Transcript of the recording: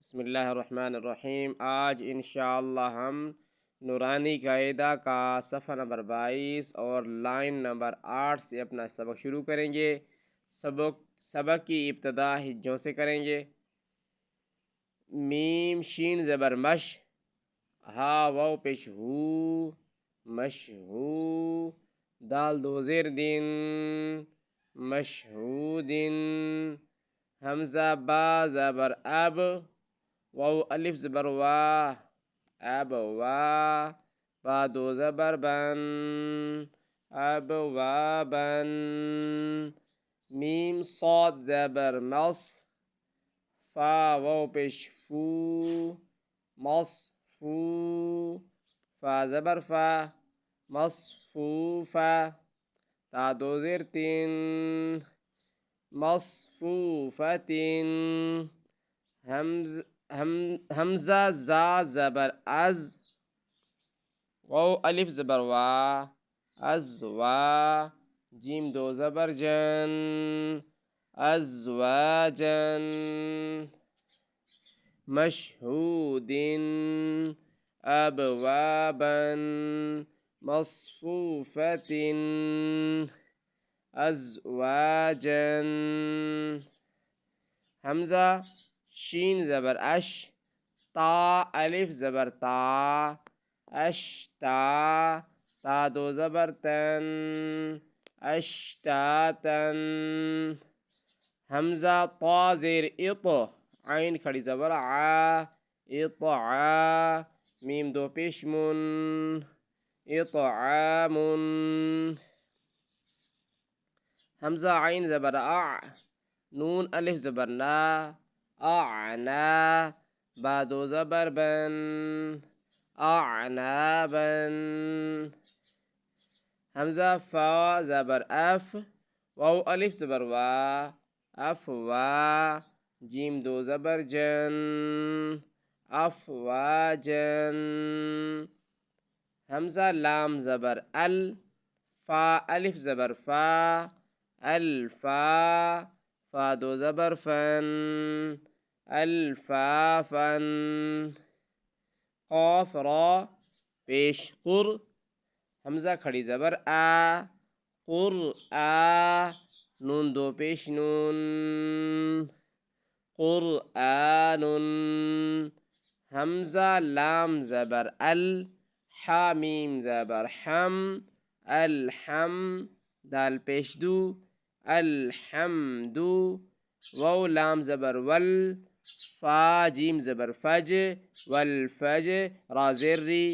بسم اللہ الرحمن الرحیم۔ آج انشاءاللہ ہم نورانی قاعدہ کا صفحہ نمبر 22 اور لائن نمبر 8 سے اپنا سبق شروع کریں گے۔ سبق کی ابتدا ہجوں سے کریں گے۔ میم شین زبر مش، ہا واو پیش ہو، مشہو، دال دو زیر دن، مشہودن، حمزہ با زبر اب، واو الف زبر وا، اب وا، با دو زبر بن، اب وا بن، میم صاد زبر مص، فا واو پیش فو، مصفو، فا زبر فا، مصفوفا، تا دو زیر تین، مصفوفتن، حمزہ زا زبر از، واو الف زبر وا، از وا، جیم دو زبر جن، ازواجن، مشہودن، ابوابن، مصفوفتن، ازواجن، حمزہ شین زبر اش، تا الف زبر تا، اشتا، تا دو زبر تن، اشتاتن، حمزہ طا زیر اط، عین کھڑی زبر عا، اطعا، میم دو پیش من، اطعامن، حمزہ عین زبر اع، نون الف زبر نا، اعنا، با دو زبر بن، اعنابن، حمزہ فا زبر اف، واو الف زبر وا، افوا، جیم دو زبر جن، افواجن، حمزہ لام زبر ال، فا الف زبر فا، الفا، فا دو زبر فن، الفافن، قاف را پیش قر، حمزہ کھڑی زبر آ، قرآ، نون دو پیش نون، قرآن، حمزہ لام زبر ال، حا میم زبر حم، الحم، دال پیش دو، الحمد، واو لام زبر ول، فا جیم زبر فج، والفج، را زیر ری،